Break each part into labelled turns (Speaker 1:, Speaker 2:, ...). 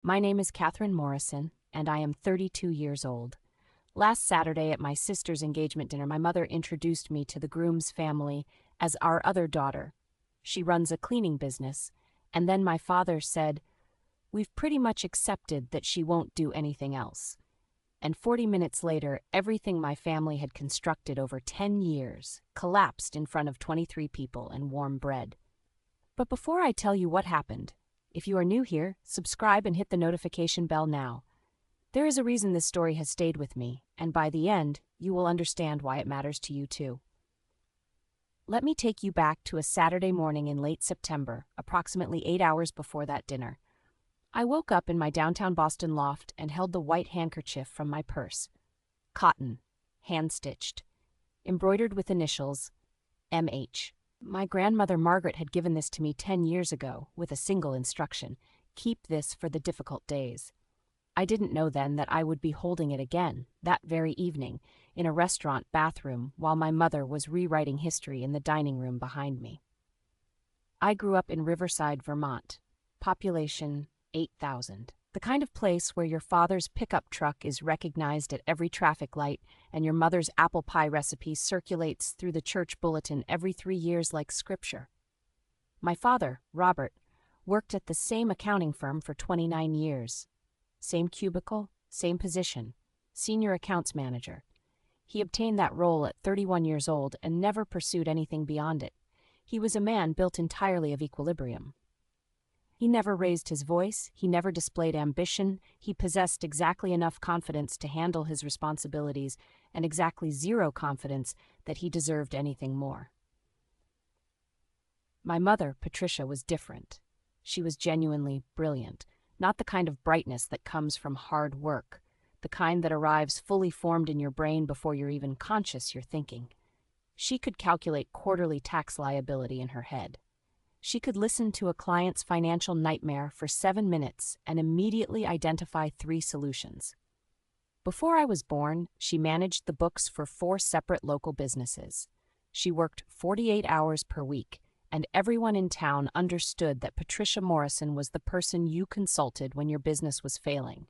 Speaker 1: My name is Catherine Morrison, and I am 32 years old. Last Saturday at my sister's engagement dinner, my mother introduced me to the groom's family as our other daughter. She runs a cleaning business, and then my father said, "We've pretty much accepted that she won't do anything else." And 40 minutes later, everything my family had constructed over 10 years collapsed in front of 23 people and warm bread. But before I tell you what happened, if you are new here, subscribe and hit the notification bell now. There is a reason this story has stayed with me, and by the end, you will understand why it matters to you too. Let me take you back to a Saturday morning in late September, approximately 8 hours before that dinner. I woke up in my downtown Boston loft and held the white handkerchief from my purse. Cotton, hand-stitched, embroidered with initials, M.H. My grandmother Margaret had given this to me 10 years ago, with a single instruction: keep this for the difficult days. I didn't know then that I would be holding it again, that very evening, in a restaurant bathroom while my mother was rewriting history in the dining room behind me. I grew up in Riverside, Vermont. Population 8,000. The kind of place where your father's pickup truck is recognized at every traffic light and your mother's apple pie recipe circulates through the church bulletin every 3 years like scripture. My father, Robert, worked at the same accounting firm for 29 years. Same cubicle, same position, senior accounts manager. He obtained that role at 31 years old and never pursued anything beyond it. He was a man built entirely of equilibrium. He never raised his voice, he never displayed ambition, he possessed exactly enough confidence to handle his responsibilities and exactly zero confidence that he deserved anything more. My mother, Patricia, was different. She was genuinely brilliant, not the kind of brightness that comes from hard work, the kind that arrives fully formed in your brain before you're even conscious you're thinking. She could calculate quarterly tax liability in her head. She could listen to a client's financial nightmare for 7 minutes and immediately identify 3 solutions. Before I was born, she managed the books for 4 separate local businesses. She worked 48 hours per week, and everyone in town understood that Patricia Morrison was the person you consulted when your business was failing.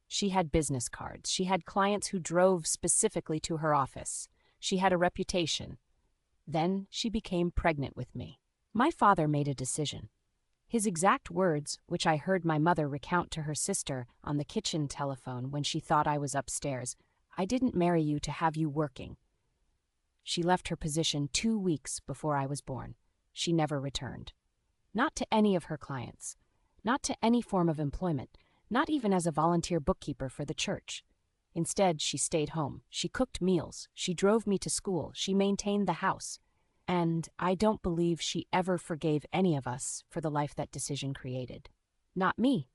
Speaker 1: She had business cards. She had clients who drove specifically to her office. She had a reputation. Then she became pregnant with me. My father made a decision. His exact words, which I heard my mother recount to her sister on the kitchen telephone when she thought I was upstairs: "I didn't marry you to have you working." She left her position 2 weeks before I was born. She never returned. Not to any of her clients. Not to any form of employment. Not even as a volunteer bookkeeper for the church. Instead, she stayed home. She cooked meals. She drove me to school. She maintained the house. And I don't believe she ever forgave any of us for the life that decision created. Not me.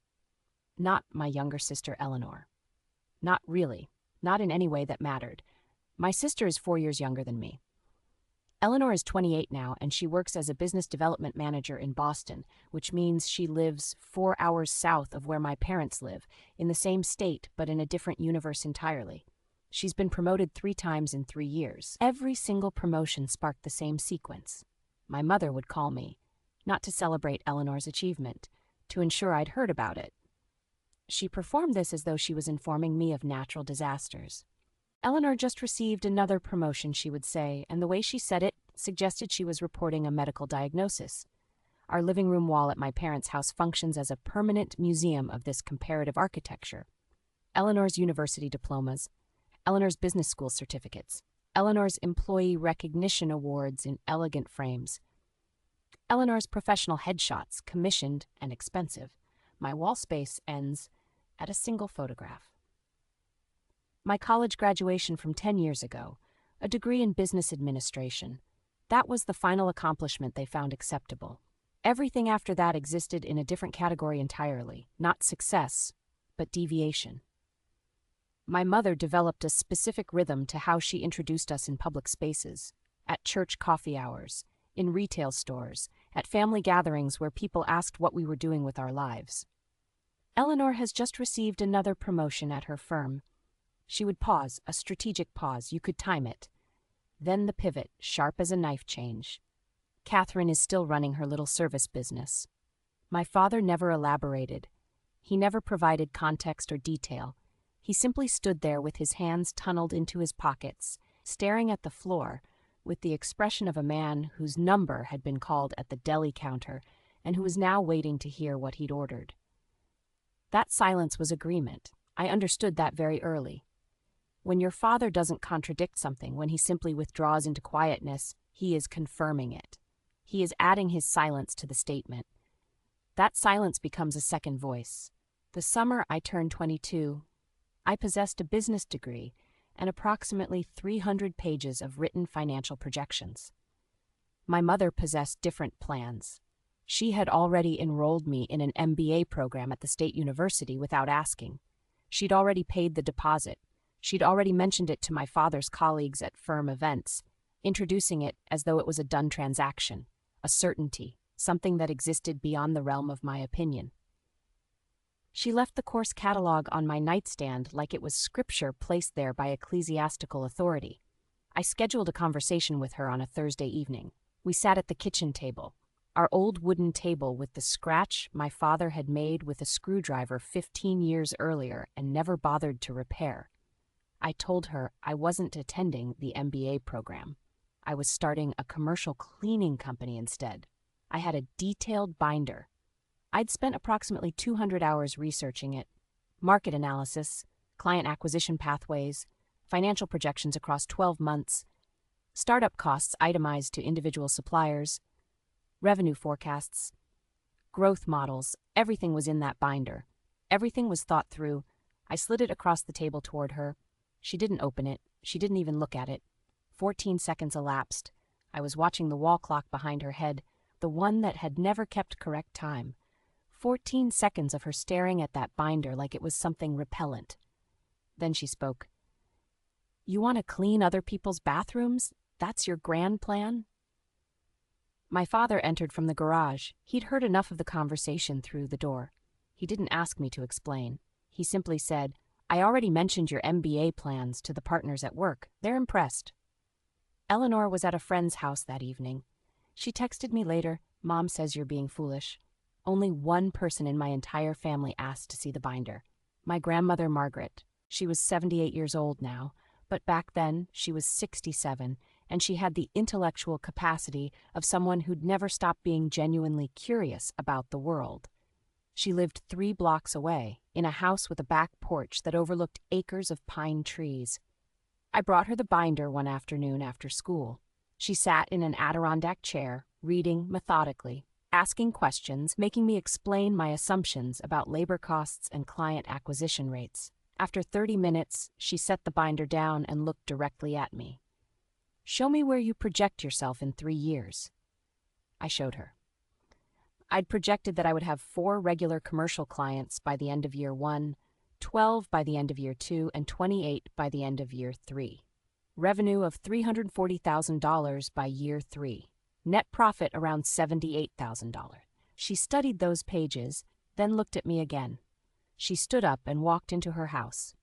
Speaker 1: Not my younger sister Eleanor. Not really. Not in any way that mattered. My sister is 4 years younger than me. Eleanor is 28 now, and she works as a business development manager in Boston, which means she lives 4 hours south of where my parents live, in the same state but in a different universe entirely. She's been promoted 3 times in 3 years. Every single promotion sparked the same sequence. My mother would call me, not to celebrate Eleanor's achievement, to ensure I'd heard about it. She performed this as though she was informing me of natural disasters. "Eleanor just received another promotion," she would say, and the way she said it suggested she was reporting a medical diagnosis. Our living room wall at my parents' house functions as a permanent museum of this comparative architecture. Eleanor's university diplomas, Eleanor's business school certificates, Eleanor's employee recognition awards in elegant frames, Eleanor's professional headshots, commissioned and expensive. My wall space ends at a single photograph. My college graduation from 10 years ago, a degree in business administration. That was the final accomplishment they found acceptable. Everything after that existed in a different category entirely, not success, but deviation. My mother developed a specific rhythm to how she introduced us in public spaces, at church coffee hours, in retail stores, at family gatherings where people asked what we were doing with our lives. Eleanor has just received another promotion at her firm. She would pause, a strategic pause, you could time it. Then the pivot, sharp as a knife change. Catherine is still running her little service business. My father never elaborated. He never provided context or detail. He simply stood there with his hands tunneled into his pockets, staring at the floor, with the expression of a man whose number had been called at the deli counter and who was now waiting to hear what he'd ordered. That silence was agreement. I understood that very early. When your father doesn't contradict something, when he simply withdraws into quietness, he is confirming it. He is adding his silence to the statement. That silence becomes a second voice. The summer I turned 22, I possessed a business degree and approximately 300 pages of written financial projections. My mother possessed different plans. She had already enrolled me in an MBA program at the State University without asking. She'd already paid the deposit. She'd already mentioned it to my father's colleagues at firm events, introducing it as though it was a done transaction, a certainty, something that existed beyond the realm of my opinion. She left the course catalog on my nightstand like it was scripture placed there by ecclesiastical authority. I scheduled a conversation with her on a Thursday evening. We sat at the kitchen table, our old wooden table with the scratch my father had made with a screwdriver 15 years earlier and never bothered to repair. I told her I wasn't attending the MBA program. I was starting a commercial cleaning company instead. I had a detailed binder. I'd spent approximately 200 hours researching it. Market analysis, client acquisition pathways, financial projections across 12 months, startup costs itemized to individual suppliers, revenue forecasts, growth models. Everything was in that binder. Everything was thought through. I slid it across the table toward her. She didn't open it. She didn't even look at it. 14 seconds elapsed. I was watching the wall clock behind her head, the one that had never kept correct time. 14 seconds of her staring at that binder like it was something repellent. Then she spoke. "You want to clean other people's bathrooms? That's your grand plan?" My father entered from the garage. He'd heard enough of the conversation through the door. He didn't ask me to explain. He simply said, "I already mentioned your MBA plans to the partners at work. They're impressed." Eleanor was at a friend's house that evening. She texted me later, "Mom says you're being foolish." Only one person in my entire family asked to see the binder. My grandmother, Margaret. She was 78 years old now, but back then she was 67, and she had the intellectual capacity of someone who'd never stopped being genuinely curious about the world. She lived 3 blocks away, in a house with a back porch that overlooked acres of pine trees. I brought her the binder one afternoon after school. She sat in an Adirondack chair, reading methodically, asking questions, making me explain my assumptions about labor costs and client acquisition rates. After 30 minutes, she set the binder down and looked directly at me. "Show me where you project yourself in 3 years." I showed her. I'd projected that I would have 4 regular commercial clients by the end of year 1, 12 by the end of year 2, and 28 by the end of year 3. Revenue of $340,000 by year 3. Net profit around $78,000. She studied those pages, then looked at me again. She stood up and walked into her house.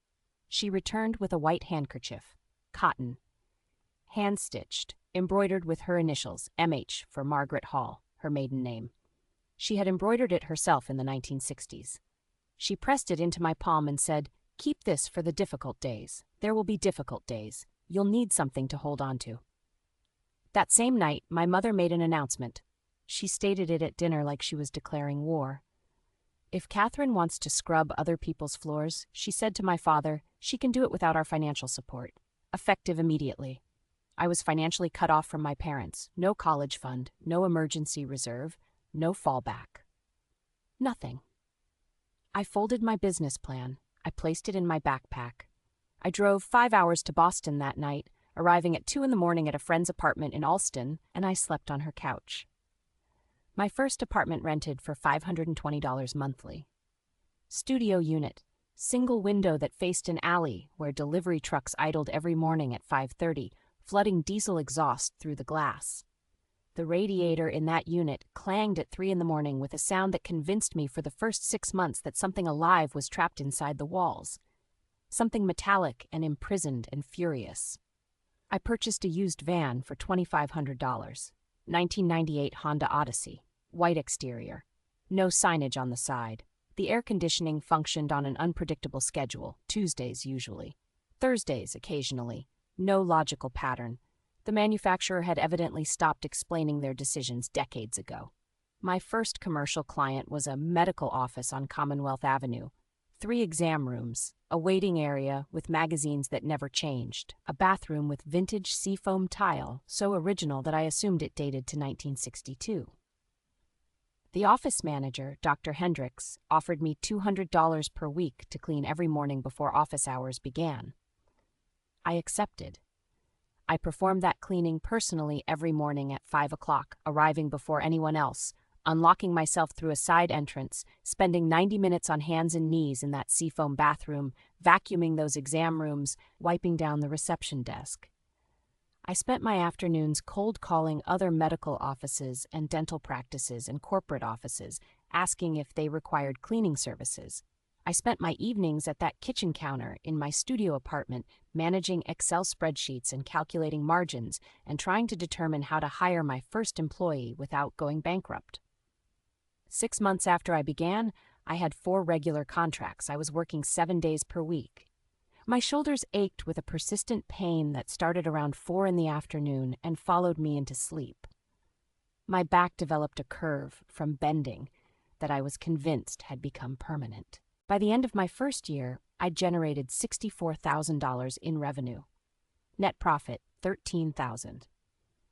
Speaker 1: She returned with a white handkerchief, cotton, hand-stitched, embroidered with her initials, MH for Margaret Hall, her maiden name. She had embroidered it herself in the 1960s. She pressed it into my palm and said, "Keep this for the difficult days. There will be difficult days. You'll need something to hold on to." That same night, my mother made an announcement. She stated it at dinner like she was declaring war. "If Catherine wants to scrub other people's floors," she said to my father, "she can do it without our financial support. Effective immediately." I was financially cut off from my parents. No college fund, no emergency reserve, no fallback. Nothing. I folded my business plan. I placed it in my backpack. I drove 5 hours to Boston that night, arriving at 2 a.m. at a friend's apartment in Allston, and I slept on her couch. My first apartment rented for $520 monthly. Studio unit, single window that faced an alley where delivery trucks idled every morning at 5:30, flooding diesel exhaust through the glass. The radiator in that unit clanged at 3 a.m. with a sound that convinced me for the first 6 months that something alive was trapped inside the walls. Something metallic and imprisoned and furious. I purchased a used van for $2,500. 1998 Honda Odyssey. White exterior. No signage on the side. The air conditioning functioned on an unpredictable schedule, Tuesdays usually, Thursdays occasionally. No logical pattern. The manufacturer had evidently stopped explaining their decisions decades ago. My first commercial client was a medical office on Commonwealth Avenue. 3 exam rooms, a waiting area with magazines that never changed, a bathroom with vintage seafoam tile, so original that I assumed it dated to 1962. The office manager, Dr. Hendricks, offered me $200 per week to clean every morning before office hours began. I accepted. I performed that cleaning personally every morning at 5 o'clock, arriving before anyone else, unlocking myself through a side entrance, spending 90 minutes on hands and knees in that seafoam bathroom, vacuuming those exam rooms, wiping down the reception desk. I spent my afternoons cold calling other medical offices and dental practices and corporate offices, asking if they required cleaning services. I spent my evenings at that kitchen counter in my studio apartment, managing Excel spreadsheets and calculating margins and trying to determine how to hire my first employee without going bankrupt. 6 months after I began, I had 4 regular contracts. I was working 7 days per week. My shoulders ached with a persistent pain that started around 4 in the afternoon and followed me into sleep. My back developed a curve from bending that I was convinced had become permanent. By the end of my first year, I generated $64,000 in revenue. Net profit, $13,000.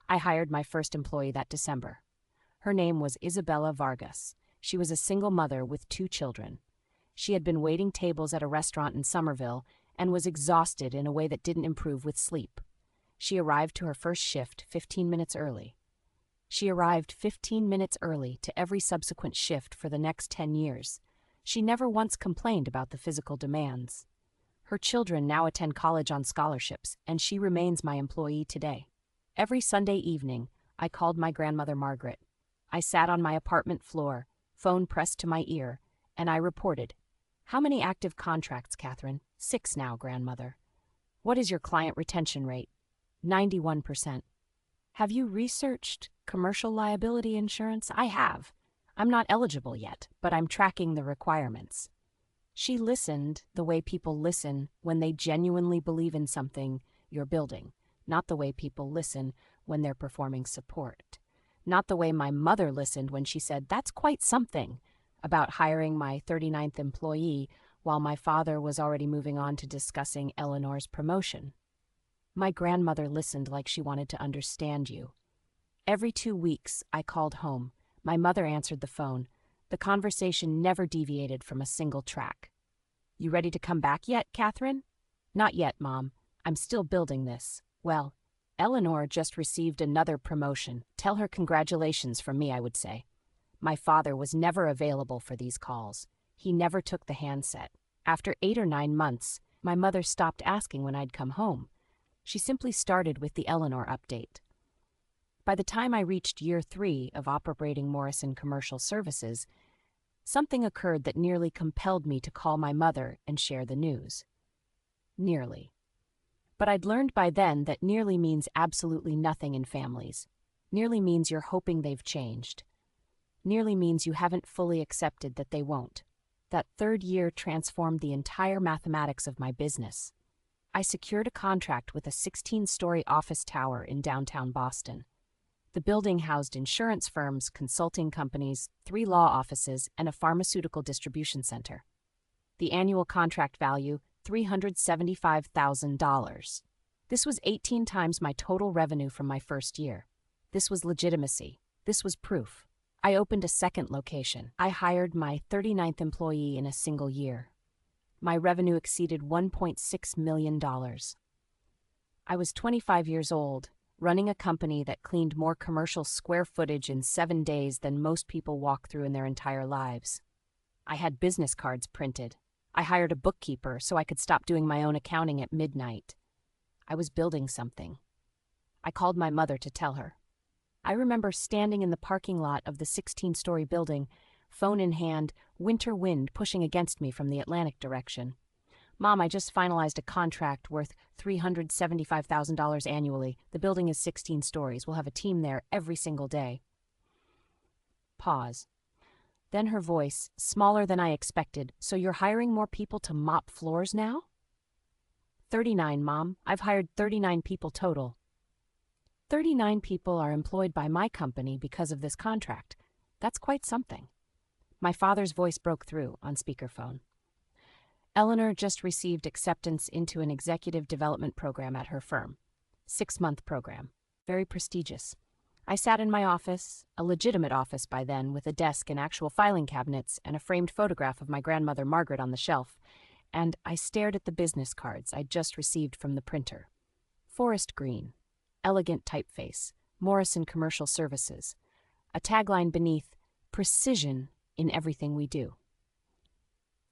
Speaker 1: I hired my first employee that December. Her name was Isabella Vargas. She was a single mother with 2 children. She had been waiting tables at a restaurant in Somerville and was exhausted in a way that didn't improve with sleep. She arrived to her first shift 15 minutes early. She arrived 15 minutes early to every subsequent shift for the next 10 years. She never once complained about the physical demands. Her children now attend college on scholarships, and she remains my employee today. Every Sunday evening, I called my grandmother Margaret. I sat on my apartment floor, phone pressed to my ear, and I reported, "How many active contracts, Catherine?" 6 now, grandmother. "What is your client retention rate?" 91%. "Have you researched commercial liability insurance?" "I have. I'm not eligible yet, but I'm tracking the requirements." She listened the way people listen when they genuinely believe in something you're building, not the way people listen when they're performing support. Not the way my mother listened when she said, "That's quite something," about hiring my 39th employee while my father was already moving on to discussing Eleanor's promotion. My grandmother listened like she wanted to understand you. Every 2 weeks, I called home. My mother answered the phone. The conversation never deviated from a single track. "You ready to come back yet, Catherine?" "Not yet, Mom. I'm still building this." "Well, Eleanor just received another promotion. Tell her congratulations from me," I would say. My father was never available for these calls. He never took the handset. After 8 or 9 months, my mother stopped asking when I'd come home. She simply started with the Eleanor update. By the time I reached year 3 of operating Morrison Commercial Services, something occurred that nearly compelled me to call my mother and share the news. Nearly. But I'd learned by then that nearly means absolutely nothing in families. Nearly means you're hoping they've changed. Nearly means you haven't fully accepted that they won't. That 3rd year transformed the entire mathematics of my business. I secured a contract with a 16-story office tower in downtown Boston. The building housed insurance firms, consulting companies, 3 law offices, and a pharmaceutical distribution center. The annual contract value, $375,000. This was 18 times my total revenue from my first year. This was legitimacy. This was proof. I opened a second location. I hired my 39th employee in a single year. My revenue exceeded $1.6 million. I was 25 years old, running a company that cleaned more commercial square footage in 7 days than most people walk through in their entire lives. I had business cards printed. I hired a bookkeeper so I could stop doing my own accounting at midnight. I was building something. I called my mother to tell her. I remember standing in the parking lot of the 16-story building, phone in hand, winter wind pushing against me from the Atlantic direction. "Mom, I just finalized a contract worth $375,000 annually. The building is 16 stories. We'll have a team there every single day." Pause. Then her voice, smaller than I expected, "So you're hiring more people to mop floors now?" 39, Mom. I've hired 39 people total. 39 people are employed by my company because of this contract. That's quite something. My father's voice broke through on speakerphone. Eleanor just received acceptance into an executive development program at her firm. 6-month program. Very prestigious. I sat in my office, a legitimate office by then, with a desk and actual filing cabinets and a framed photograph of my grandmother Margaret on the shelf, and I stared at the business cards I'd just received from the printer. Forest green, elegant typeface, Morrison Commercial Services. A tagline beneath, "Precision in everything we do."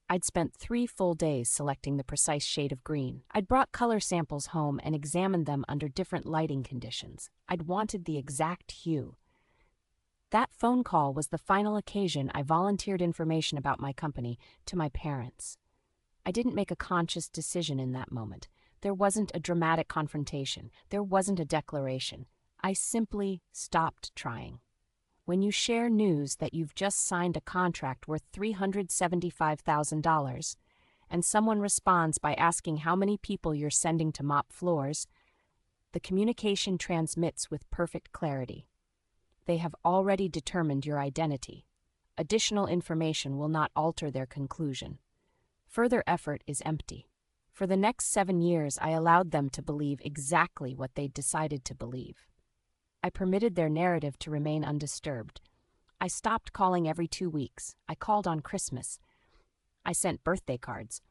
Speaker 1: I'd spent 3 full days selecting the precise shade of green. I'd brought color samples home and examined them under different lighting conditions. I'd wanted the exact hue. That phone call was the final occasion I volunteered information about my company to my parents. I didn't make a conscious decision in that moment. There wasn't a dramatic confrontation. There wasn't a declaration. I simply stopped trying. When you share news that you've just signed a contract worth $375,000, and someone responds by asking how many people you're sending to mop floors, the communication transmits with perfect clarity. They have already determined your identity. Additional information will not alter their conclusion. Further effort is empty. For the next 7 years, I allowed them to believe exactly what they decided to believe. I permitted their narrative to remain undisturbed. I stopped calling every 2 weeks. I called on Christmas. I sent birthday cards.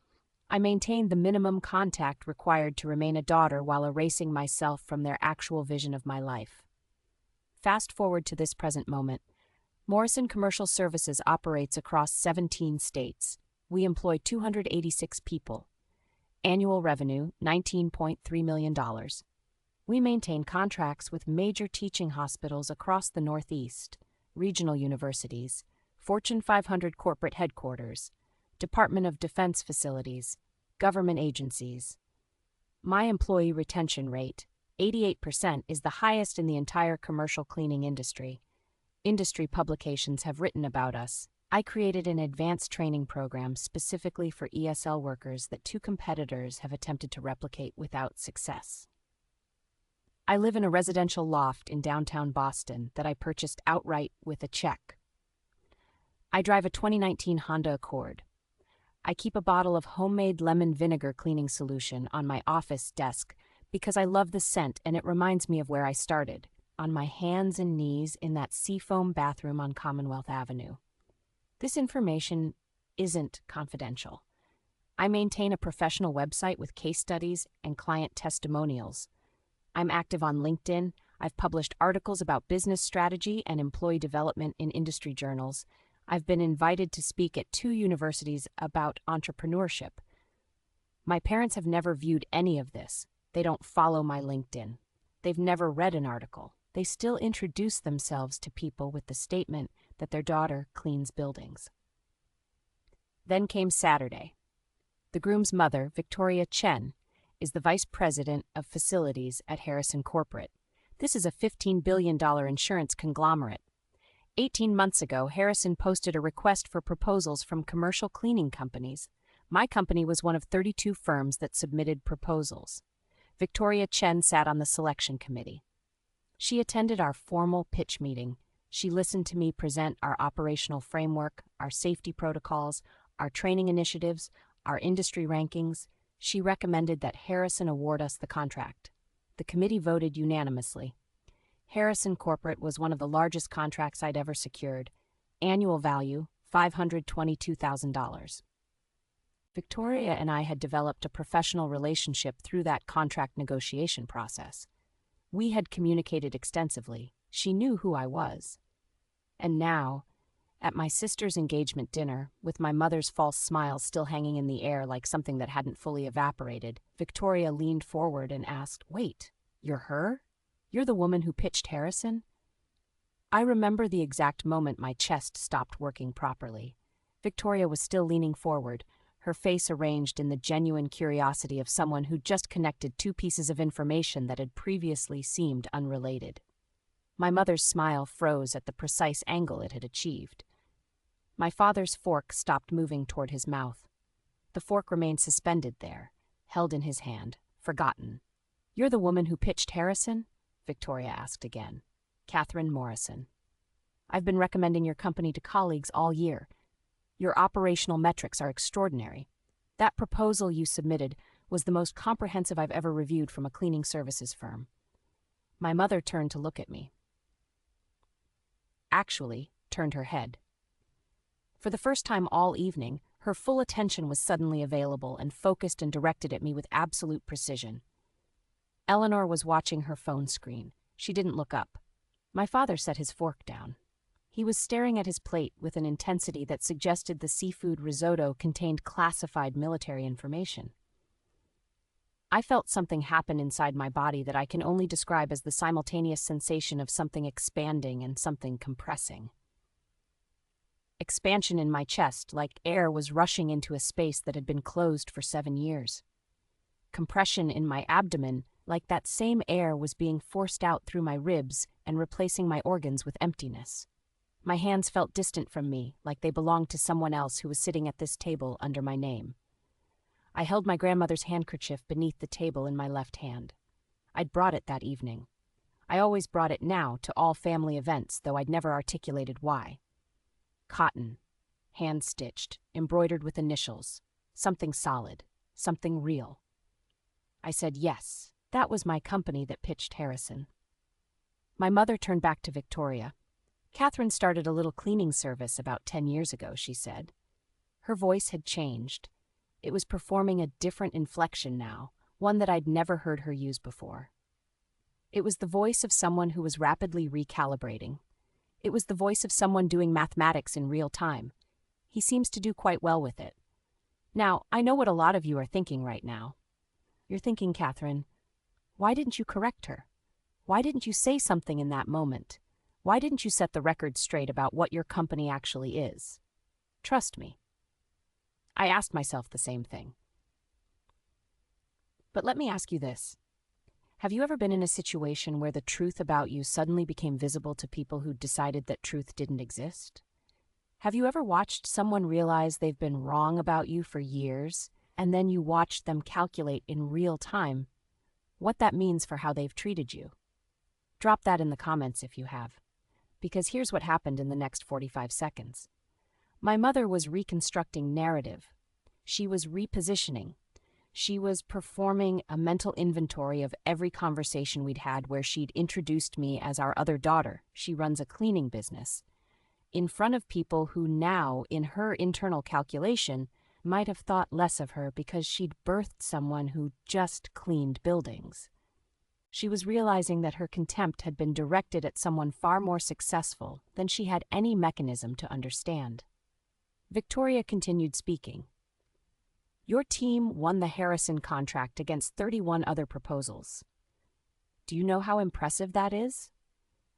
Speaker 1: I maintained the minimum contact required to remain a daughter while erasing myself from their actual vision of my life. Fast forward to this present moment. Morrison Commercial Services operates across 17 states. We employ 286 people. Annual revenue, $19.3 million. We maintain contracts with major teaching hospitals across the Northeast, regional universities, Fortune 500 corporate headquarters, Department of Defense facilities, government agencies. My employee retention rate, 88%, is the highest in the entire commercial cleaning industry. Industry publications have written about us. I created an advanced training program specifically for ESL workers that 2 competitors have attempted to replicate without success. I live in a residential loft in downtown Boston that I purchased outright with a check. I drive a 2019 Honda Accord. I keep a bottle of homemade lemon vinegar cleaning solution on my office desk because I love the scent and it reminds me of where I started, on my hands and knees in that seafoam bathroom on Commonwealth Avenue. This information isn't confidential. I maintain a professional website with case studies and client testimonials. I'm active on LinkedIn. I've published articles about business strategy and employee development in industry journals. I've been invited to speak at 2 universities about entrepreneurship. My parents have never viewed any of this. They don't follow my LinkedIn. They've never read an article. They still introduce themselves to people with the statement that their daughter cleans buildings. Then came Saturday. The groom's mother, Victoria Chen, is the vice president of facilities at Harrison Corporate. This is a $15 billion insurance conglomerate. 18 months ago, Harrison posted a request for proposals from commercial cleaning companies. My company was one of 32 firms that submitted proposals. Victoria Chen sat on the selection committee. She attended our formal pitch meeting. She listened to me present our operational framework, our safety protocols, our training initiatives, our industry rankings. She recommended that Harrison award us the contract. The committee voted unanimously. Harrison Corporate was one of the largest contracts I'd ever secured. Annual value, $522,000. Victoria and I had developed a professional relationship through that contract negotiation process. We had communicated extensively. She knew who I was. And now, at my sister's engagement dinner, with my mother's false smile still hanging in the air like something that hadn't fully evaporated, Victoria leaned forward and asked, "Wait, you're her? You're the woman who pitched Harrison?" I remember the exact moment my chest stopped working properly. Victoria was still leaning forward, her face arranged in the genuine curiosity of someone who just connected 2 pieces of information that had previously seemed unrelated. My mother's smile froze at the precise angle it had achieved. My father's fork stopped moving toward his mouth. The fork remained suspended there, held in his hand, forgotten. "You're the woman who pitched Harrison?" Victoria asked again. "Catherine Morrison. I've been recommending your company to colleagues all year. Your operational metrics are extraordinary. That proposal you submitted was the most comprehensive I've ever reviewed from a cleaning services firm." My mother turned to look at me. Actually, turned her head. For the first time all evening, her full attention was suddenly available and focused and directed at me with absolute precision. Eleanor was watching her phone screen. She didn't look up. My father set his fork down. He was staring at his plate with an intensity that suggested the seafood risotto contained classified military information. I felt something happen inside my body that I can only describe as the simultaneous sensation of something expanding and something compressing. Expansion in my chest, like air was rushing into a space that had been closed for 7 years. Compression in my abdomen, like that same air was being forced out through my ribs and replacing my organs with emptiness. My hands felt distant from me, like they belonged to someone else who was sitting at this table under my name. I held my grandmother's handkerchief beneath the table in my left hand. I'd brought it that evening. I always brought it now to all family events, though I'd never articulated why. Cotton, hand-stitched, embroidered with initials, something solid, something real. I said yes, that was my company that pitched Harrison. My mother turned back to Victoria. "Catherine started a little cleaning service about 10 years ago," she said. Her voice had changed. It was performing a different inflection now, one that I'd never heard her use before. It was the voice of someone who was rapidly recalibrating. It was the voice of someone doing mathematics in real time. He seems to do quite well with it. Now, I know what a lot of you are thinking right now. You're thinking, "Catherine, why didn't you correct her? Why didn't you say something in that moment? Why didn't you set the record straight about what your company actually is?" Trust me. I asked myself the same thing. But let me ask you this. Have you ever been in a situation where the truth about you suddenly became visible to people who decided that truth didn't exist? Have you ever watched someone realize they've been wrong about you for years, and then you watched them calculate in real time what that means for how they've treated you? Drop that in the comments if you have, because here's what happened in the next 45 seconds. My mother was reconstructing narrative. She was repositioning. She was performing a mental inventory of every conversation we'd had where she'd introduced me as our other daughter. She runs a cleaning business. In front of people who now, in her internal calculation, might have thought less of her because she'd birthed someone who just cleaned buildings. She was realizing that her contempt had been directed at someone far more successful than she had any mechanism to understand. Victoria continued speaking. "Your team won the Harrison contract against 31 other proposals. Do you know how impressive that is?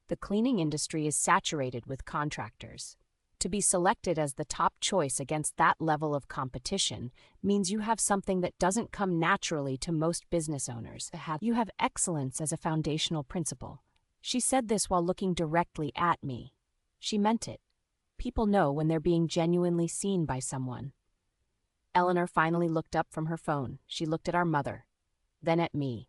Speaker 1: The cleaning industry is saturated with contractors. To be selected as the top choice against that level of competition means you have something that doesn't come naturally to most business owners. You have excellence as a foundational principle." She said this while looking directly at me. She meant it. People know when they're being genuinely seen by someone. Eleanor finally looked up from her phone. She looked at our mother, then at me,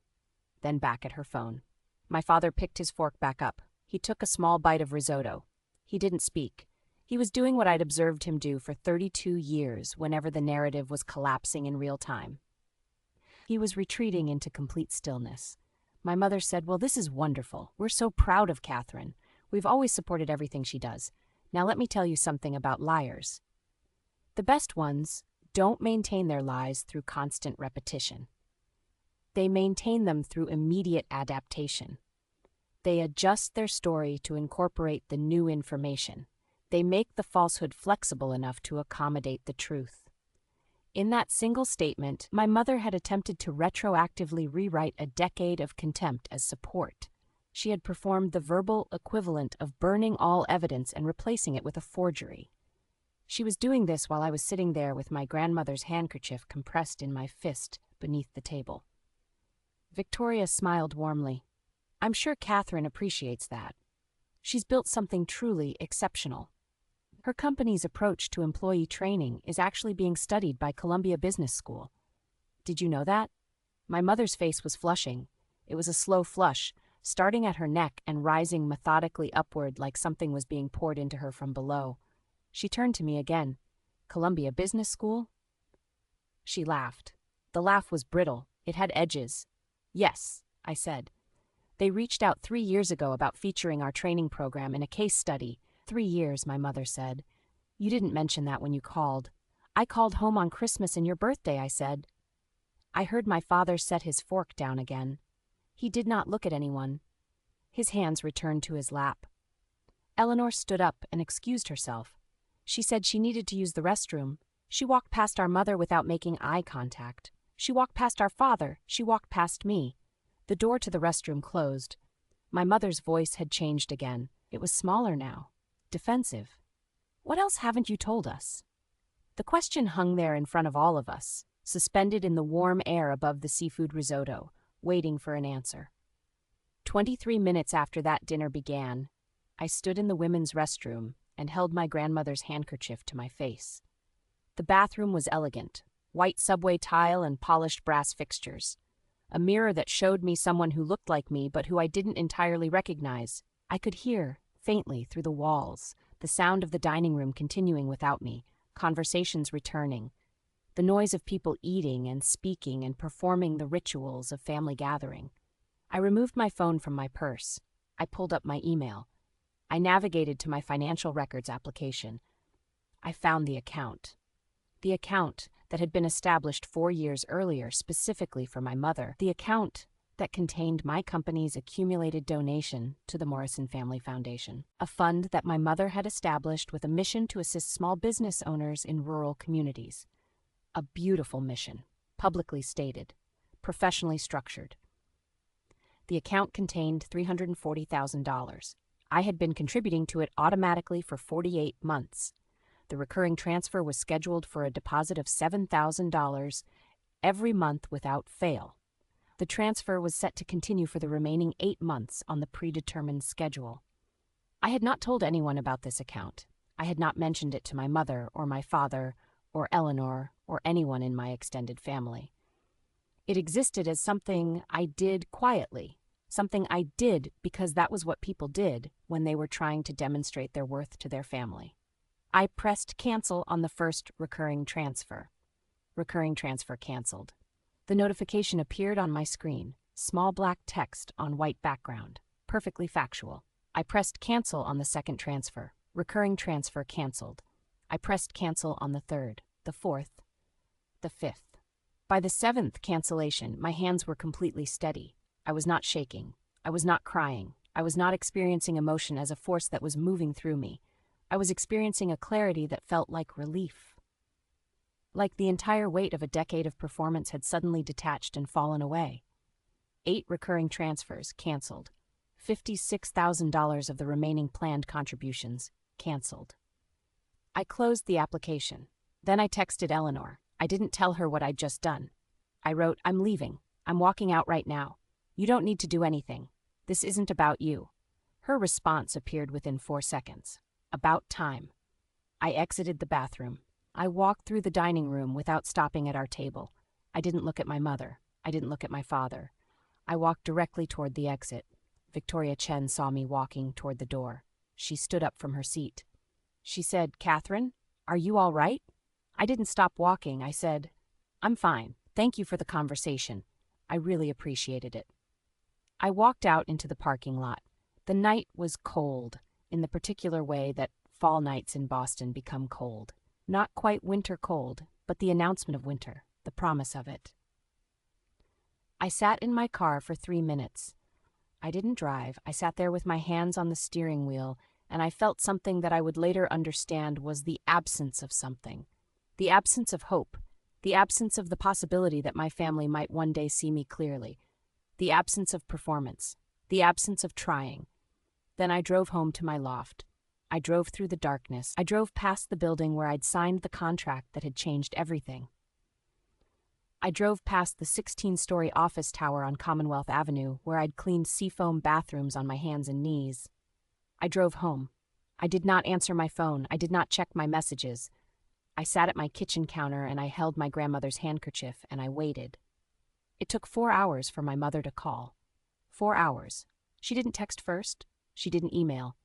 Speaker 1: then back at her phone. My father picked his fork back up. He took a small bite of risotto. He didn't speak. He was doing what I'd observed him do for 32 years whenever the narrative was collapsing in real time. He was retreating into complete stillness. My mother said, "Well, this is wonderful. We're so proud of Catherine. We've always supported everything she does. Now let me tell you something about liars. The best ones don't maintain their lies through constant repetition. They maintain them through immediate adaptation. They adjust their story to incorporate the new information. They make the falsehood flexible enough to accommodate the truth." In that single statement, my mother had attempted to retroactively rewrite a decade of contempt as support. She had performed the verbal equivalent of burning all evidence and replacing it with a forgery. She was doing this while I was sitting there with my grandmother's handkerchief compressed in my fist beneath the table. Victoria smiled warmly. "I'm sure Catherine appreciates that. She's built something truly exceptional." Her company's approach to employee training is actually being studied by Columbia Business School. Did you know that? My mother's face was flushing. It was a slow flush, starting at her neck and rising methodically upward like something was being poured into her from below. She turned to me again. Columbia Business School? She laughed. The laugh was brittle. It had edges. Yes, I said. They reached out 3 years ago about featuring our training program in a case study. 3 years, my mother said. You didn't mention that when you called. I called home on Christmas and your birthday, I said. I heard my father set his fork down again. He did not look at anyone. His hands returned to his lap. Eleanor stood up and excused herself. She said she needed to use the restroom. She walked past our mother without making eye contact. She walked past our father. She walked past me. The door to the restroom closed. My mother's voice had changed again. It was smaller now. Defensive. What else haven't you told us? The question hung there in front of all of us, suspended in the warm air above the seafood risotto, waiting for an answer. 23 minutes after that dinner began, I stood in the women's restroom and held my grandmother's handkerchief to my face. The bathroom was elegant, white subway tile and polished brass fixtures. A mirror that showed me someone who looked like me but who I didn't entirely recognize. I could hear, faintly through the walls, the sound of the dining room continuing without me, conversations returning, the noise of people eating and speaking and performing the rituals of family gathering. I removed my phone from my purse. I pulled up my email. I navigated to my financial records application. I found the account. The account that had been established 4 years earlier specifically for my mother. The account that contained my company's accumulated donation to the Morrison Family Foundation, a fund that my mother had established with a mission to assist small business owners in rural communities. A beautiful mission, publicly stated, professionally structured. The account contained $340,000. I had been contributing to it automatically for 48 months. The recurring transfer was scheduled for a deposit of $7,000 every month without fail. The transfer was set to continue for the remaining 8 months on the predetermined schedule. I had not told anyone about this account. I had not mentioned it to my mother or my father or Eleanor or anyone in my extended family. It existed as something I did quietly, something I did because that was what people did when they were trying to demonstrate their worth to their family. I pressed cancel on the first recurring transfer. Recurring transfer canceled. The notification appeared on my screen, small black text on white background, perfectly factual. I pressed cancel on the second transfer. Recurring transfer canceled. I pressed cancel on the third, the fourth, the fifth. By the 7th cancellation, my hands were completely steady. I was not shaking. I was not crying. I was not experiencing emotion as a force that was moving through me. I was experiencing a clarity that felt like relief. Like the entire weight of a decade of performance had suddenly detached and fallen away. 8 recurring transfers canceled. $56,000 of the remaining planned contributions canceled. I closed the application. Then I texted Eleanor. I didn't tell her what I'd just done. I wrote, "I'm leaving. I'm walking out right now. You don't need to do anything. This isn't about you." Her response appeared within 4 seconds. About time. I exited the bathroom. I walked through the dining room without stopping at our table. I didn't look at my mother. I didn't look at my father. I walked directly toward the exit. Victoria Chen saw me walking toward the door. She stood up from her seat. She said, "Catherine, are you all right?" I didn't stop walking. I said, "I'm fine. Thank you for the conversation. I really appreciated it." I walked out into the parking lot. The night was cold, in the particular way that fall nights in Boston become cold. Not quite winter cold, but the announcement of winter, the promise of it. I sat in my car for 3 minutes. I didn't drive. I sat there with my hands on the steering wheel, and I felt something that I would later understand was the absence of something. The absence of hope. The absence of the possibility that my family might one day see me clearly. The absence of performance. The absence of trying. Then I drove home to my loft. I drove through the darkness. I drove past the building where I'd signed the contract that had changed everything. I drove past the 16-story office tower on Commonwealth Avenue where I'd cleaned seafoam bathrooms on my hands and knees. I drove home. I did not answer my phone. I did not check my messages. I sat at my kitchen counter and I held my grandmother's handkerchief and I waited. It took 4 hours for my mother to call. 4 hours. She didn't text first. She didn't email.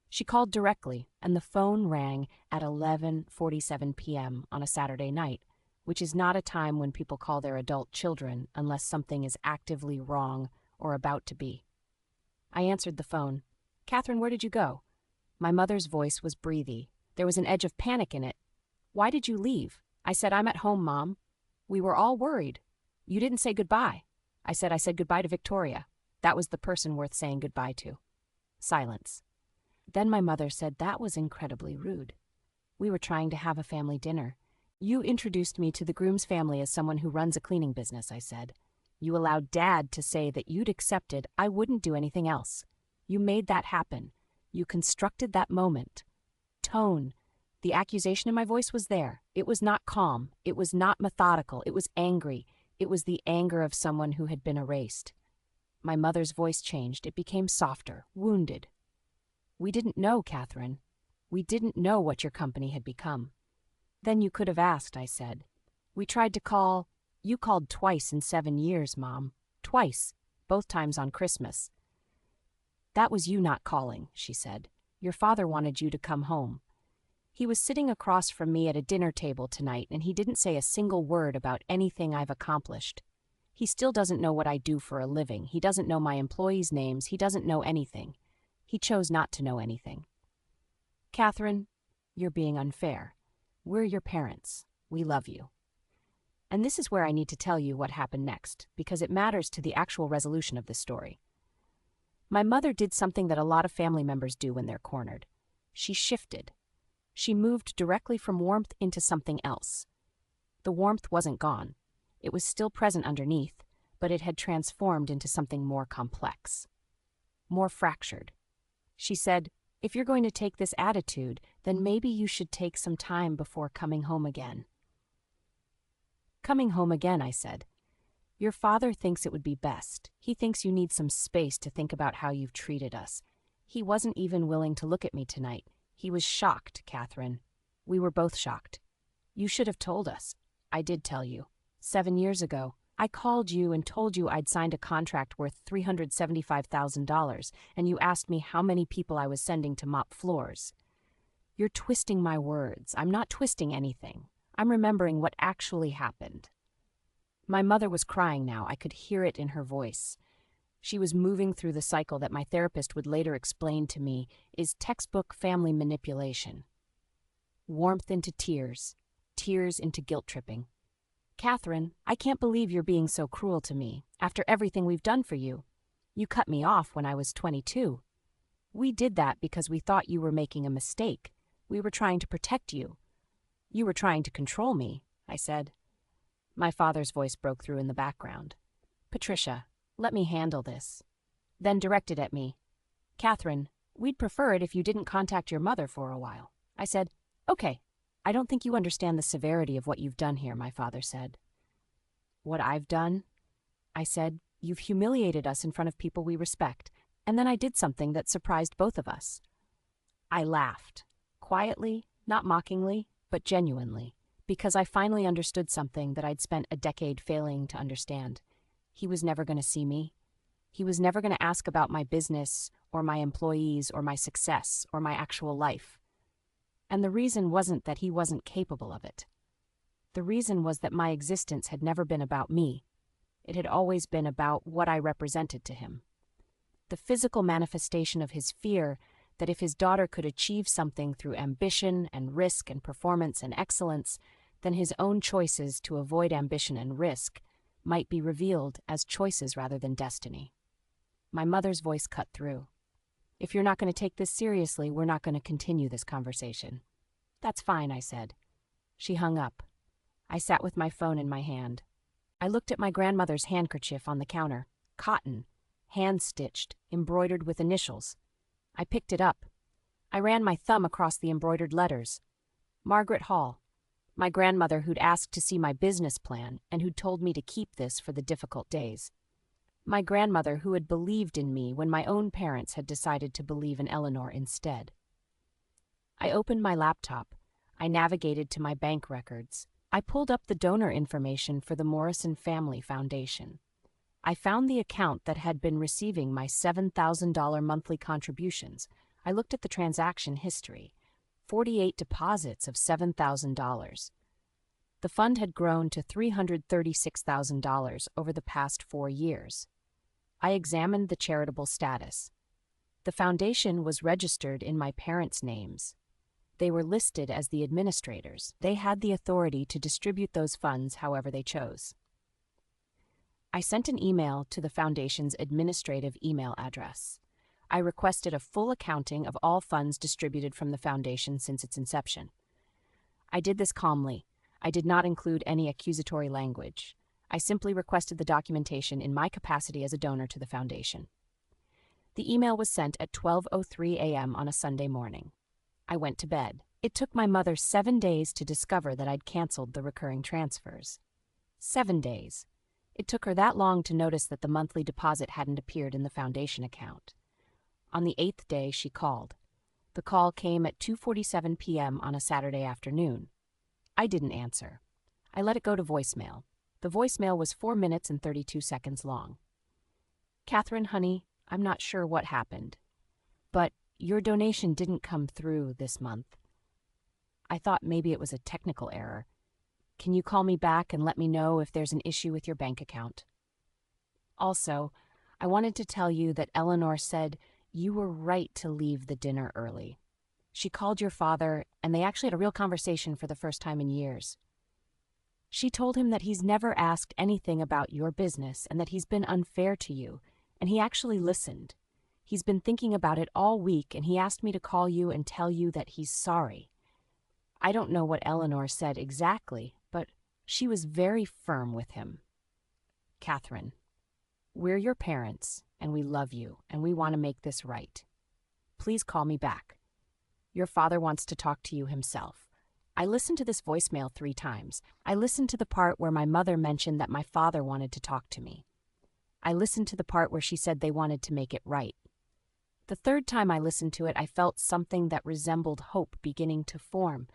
Speaker 1: She called directly, and the phone rang at 11:47 p.m. on a Saturday night, which is not a time when people call their adult children unless something is actively wrong or about to be. I answered the phone. "Catherine, where did you go?" My mother's voice was breathy. There was an edge of panic in it. "Why did you leave?" I said, "I'm at home, Mom." "We were all worried." "You didn't say goodbye." I said goodbye to Victoria. That was the person worth saying goodbye to. Silence. Then my mother said that was incredibly rude. "We were trying to have a family dinner. You introduced me to the groom's family as someone who runs a cleaning business," I said. "You allowed Dad to say that you'd accepted I wouldn't do anything else. You made that happen. You constructed that moment." Tone. The accusation in my voice was there. It was not calm. It was not methodical. It was angry. It was the anger of someone who had been erased. My mother's voice changed. It became softer, wounded. "We didn't know, Catherine. We didn't know what your company had become." "Then you could have asked," I said. "We tried to call. You called twice in 7 years, Mom. Twice. Both times on Christmas." "That was you not calling," she said. "Your father wanted you to come home. He was sitting across from me at a dinner table tonight, and he didn't say a single word about anything I've accomplished. He still doesn't know what I do for a living. He doesn't know my employees' names. He doesn't know anything. He chose not to know anything." "Catherine, you're being unfair. We're your parents. We love you." And this is where I need to tell you what happened next, because it matters to the actual resolution of this story. My mother did something that a lot of family members do when they're cornered. She shifted. She moved directly from warmth into something else. The warmth wasn't gone. It was still present underneath, but it had transformed into something more complex, more fractured. She said, "If you're going to take this attitude, then maybe you should take some time before coming home again." "Coming home again," I said. "Your father thinks it would be best. He thinks you need some space to think about how you've treated us. He wasn't even willing to look at me tonight. He was shocked, Catherine. We were both shocked. You should have told us." "I did tell you. 7 years ago. I called you and told you I'd signed a contract worth $375,000, and you asked me how many people I was sending to mop floors." "You're twisting my words." "I'm not twisting anything. I'm remembering what actually happened." My mother was crying now. I could hear it in her voice. She was moving through the cycle that my therapist would later explain to me is textbook family manipulation. Warmth into tears, tears into guilt-tripping. "Catherine, I can't believe you're being so cruel to me, after everything we've done for you. You cut me off when I was 22. We did that because we thought you were making a mistake. We were trying to protect you. You were trying to control me," I said. My father's voice broke through in the background. "Patricia, let me handle this." Then directed at me. "Catherine, we'd prefer it if you didn't contact your mother for a while." I said, "Okay." "I don't think you understand the severity of what you've done here," my father said. "What I've done?" I said, "You've humiliated us in front of people we respect, and then I did something that surprised both of us." I laughed, quietly, not mockingly, but genuinely, because I finally understood something that I'd spent a decade failing to understand. He was never going to see me. He was never going to ask about my business, or my employees, or my success, or my actual life. And the reason wasn't that he wasn't capable of it. The reason was that my existence had never been about me. It had always been about what I represented to him. The physical manifestation of his fear that if his daughter could achieve something through ambition and risk and performance and excellence, then his own choices to avoid ambition and risk might be revealed as choices rather than destiny. My mother's voice cut through. "If you're not going to take this seriously, we're not going to continue this conversation." "That's fine," I said. She hung up. I sat with my phone in my hand. I looked at my grandmother's handkerchief on the counter. Cotton, hand-stitched, embroidered with initials. I picked it up. I ran my thumb across the embroidered letters. Margaret Hall, my grandmother who'd asked to see my business plan and who'd told me to keep this for the difficult days. My grandmother who had believed in me when my own parents had decided to believe in Eleanor instead. I opened my laptop. I navigated to my bank records. I pulled up the donor information for the Morrison Family Foundation. I found the account that had been receiving my $7,000 monthly contributions. I looked at the transaction history. 48 deposits of $7,000. The fund had grown to $336,000 over the past 4 years. I examined the charitable status. The foundation was registered in my parents' names. They were listed as the administrators. They had the authority to distribute those funds however they chose. I sent an email to the foundation's administrative email address. I requested a full accounting of all funds distributed from the foundation since its inception. I did this calmly. I did not include any accusatory language. I simply requested the documentation in my capacity as a donor to the foundation. The email was sent at 12:03 a.m. on a Sunday morning. I went to bed. It took my mother 7 days to discover that I'd canceled the recurring transfers. 7 days. It took her that long to notice that the monthly deposit hadn't appeared in the foundation account. On the 8th day, she called. The call came at 2:47 p.m. on a Saturday afternoon. I didn't answer. I let it go to voicemail. The voicemail was 4 minutes and 32 seconds long. "Catherine, honey, I'm not sure what happened, but your donation didn't come through this month. I thought maybe it was a technical error. Can you call me back and let me know if there's an issue with your bank account? Also, I wanted to tell you that Eleanor said you were right to leave the dinner early. She called your father, and they actually had a real conversation for the first time in years. She told him that he's never asked anything about your business and that he's been unfair to you, and he actually listened. He's been thinking about it all week, and he asked me to call you and tell you that he's sorry. I don't know what Eleanor said exactly, but she was very firm with him. Catherine, we're your parents, and we love you, and we want to make this right. Please call me back. Your father wants to talk to you himself." I listened to this voicemail 3 times. I listened to the part where my mother mentioned that my father wanted to talk to me. I listened to the part where she said they wanted to make it right. The 3rd time I listened to it, I felt something that resembled hope beginning to form.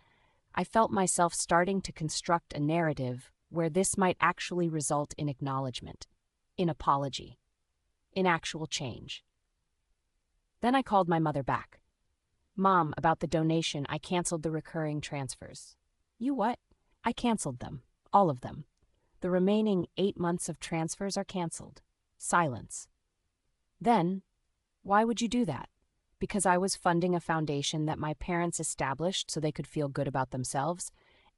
Speaker 1: I felt myself starting to construct a narrative where this might actually result in acknowledgement, in apology, in actual change. Then I called my mother back. "Mom, about the donation, I canceled the recurring transfers." "You what?" "I canceled them. All of them. The remaining 8 months of transfers are canceled." Silence. Then, "Why would you do that?" "Because I was funding a foundation that my parents established so they could feel good about themselves,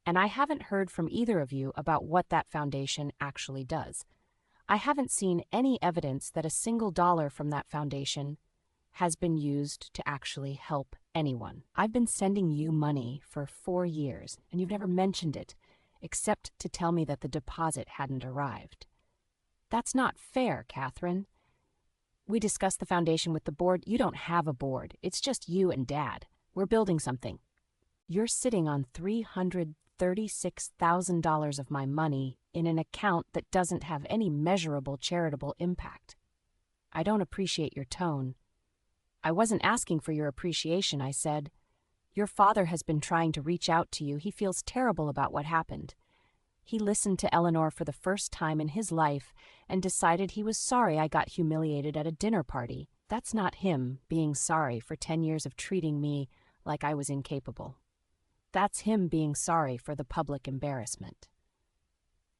Speaker 1: and I haven't heard from either of you about what that foundation actually does. I haven't seen any evidence that a single dollar from that foundation has been used to actually help anyone. I've been sending you money for 4 years, and you've never mentioned it, except to tell me that the deposit hadn't arrived. That's not fair, Catherine. We discussed the foundation with the board. You don't have a board. It's just you and Dad. We're building something. You're sitting on $336,000 of my money in an account that doesn't have any measurable charitable impact. I don't appreciate your tone." "I wasn't asking for your appreciation," I said. "Your father has been trying to reach out to you. He feels terrible about what happened. He listened to Eleanor for the first time in his life and decided he was sorry I got humiliated at a dinner party. That's not him being sorry for 10 years of treating me like I was incapable. That's him being sorry for the public embarrassment."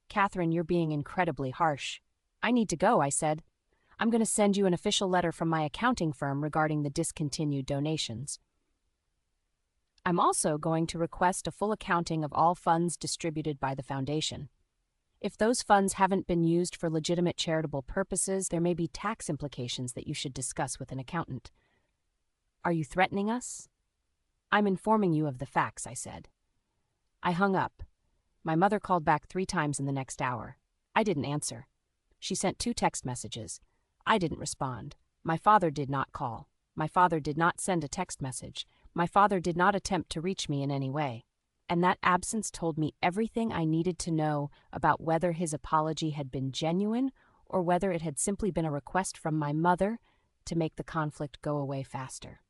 Speaker 1: "Catherine, you're being incredibly harsh." "I need to go," I said. "I'm going to send you an official letter from my accounting firm regarding the discontinued donations. I'm also going to request a full accounting of all funds distributed by the foundation. If those funds haven't been used for legitimate charitable purposes, there may be tax implications that you should discuss with an accountant." "Are you threatening us?" "I'm informing you of the facts," I said. I hung up. My mother called back 3 times in the next hour. I didn't answer. She sent 2 text messages. I didn't respond. My father did not call. My father did not send a text message. My father did not attempt to reach me in any way. And that absence told me everything I needed to know about whether his apology had been genuine or whether it had simply been a request from my mother to make the conflict go away faster.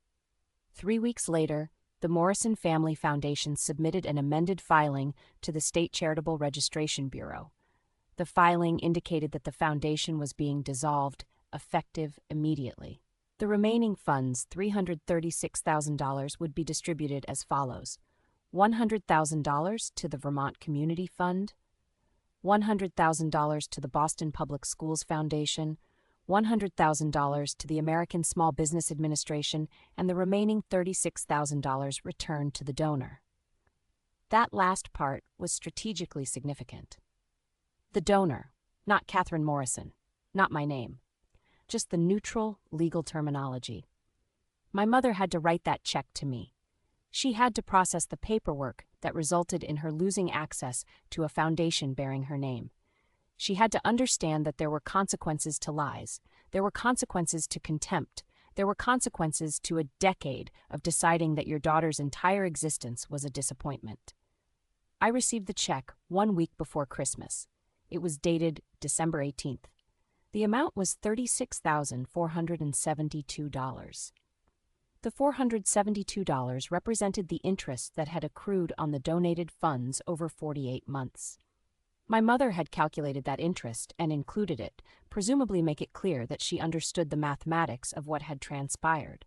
Speaker 1: 3 weeks later, The Morrison Family Foundation submitted an amended filing to the State Charitable Registration Bureau. The filing indicated that the foundation was being dissolved, effective immediately. The remaining funds, $336,000, would be distributed as follows: $100,000 to the Vermont Community Fund, $100,000 to the Boston Public Schools Foundation, $100,000 to the American Small Business Administration, and the remaining $36,000 returned to the donor. That last part was strategically significant. The donor, not Catherine Morrison, not my name, just the neutral legal terminology. My mother had to write that check to me. She had to process the paperwork that resulted in her losing access to a foundation bearing her name. She had to understand that there were consequences to lies. There were consequences to contempt. There were consequences to a decade of deciding that your daughter's entire existence was a disappointment. I received the check 1 week before Christmas. It was dated December 18th. The amount was $36,472. The $472 represented the interest that had accrued on the donated funds over 48 months. My mother had calculated that interest and included it, presumably make it clear that she understood the mathematics of what had transpired.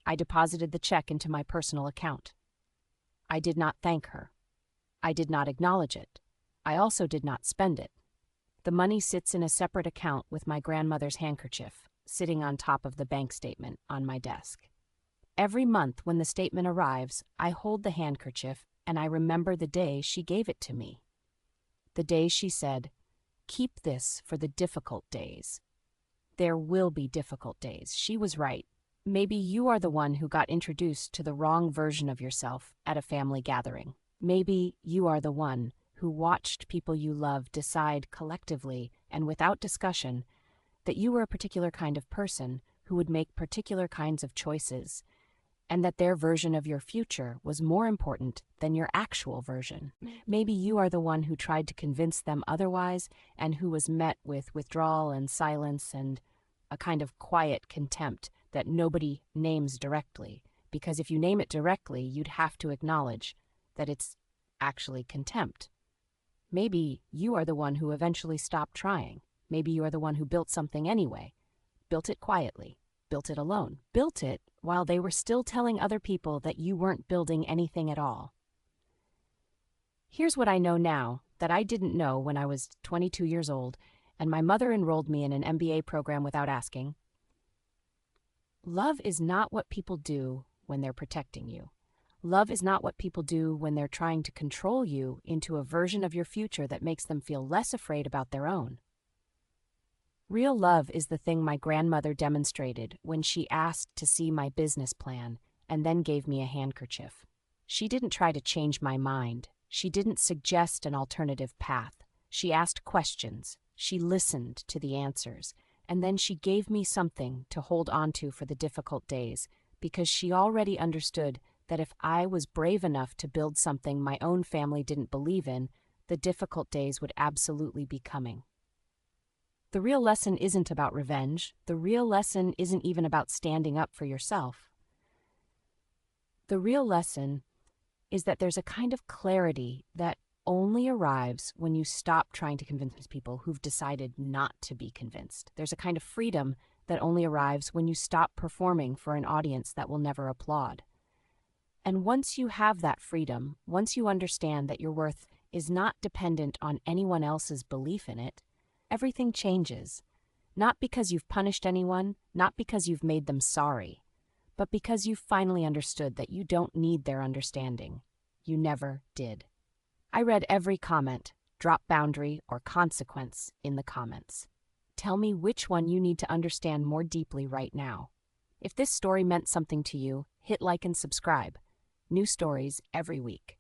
Speaker 1: I deposited the check into my personal account. I did not thank her. I did not acknowledge it. I also did not spend it. The money sits in a separate account with my grandmother's handkerchief, sitting on top of the bank statement on my desk. Every month when the statement arrives, I hold the handkerchief and I remember the day she gave it to me. The day she said, "Keep this for the difficult days." There will be difficult days. She was right. Maybe you are the one who got introduced to the wrong version of yourself at a family gathering. Maybe you are the one who watched people you love decide collectively and without discussion that you were a particular kind of person who would make particular kinds of choices, and that their version of your future was more important than your actual version. Maybe you are the one who tried to convince them otherwise and who was met with withdrawal and silence and a kind of quiet contempt that nobody names directly, because if you name it directly, you'd have to acknowledge that it's actually contempt. Maybe you are the one who eventually stopped trying. Maybe you are the one who built something anyway, built it quietly, built it alone, built it while they were still telling other people that you weren't building anything at all. Here's what I know now that I didn't know when I was 22 years old and my mother enrolled me in an MBA program without asking. Love is not what people do when they're protecting you. Love is not what people do when they're trying to control you into a version of your future that makes them feel less afraid about their own. Real love is the thing my grandmother demonstrated when she asked to see my business plan and then gave me a handkerchief. She didn't try to change my mind. She didn't suggest an alternative path. She asked questions. She listened to the answers. And then she gave me something to hold on to for the difficult days, because she already understood that if I was brave enough to build something my own family didn't believe in, the difficult days would absolutely be coming. The real lesson isn't about revenge. The real lesson isn't even about standing up for yourself. The real lesson is that there's a kind of clarity that only arrives when you stop trying to convince people who've decided not to be convinced. There's a kind of freedom that only arrives when you stop performing for an audience that will never applaud. And once you have that freedom, once you understand that your worth is not dependent on anyone else's belief in it, everything changes. Not because you've punished anyone, not because you've made them sorry, but because you've finally understood that you don't need their understanding. You never did. I read every comment, drop boundary, or consequence in the comments. Tell me which one you need to understand more deeply right now. If this story meant something to you, hit like and subscribe. New stories every week.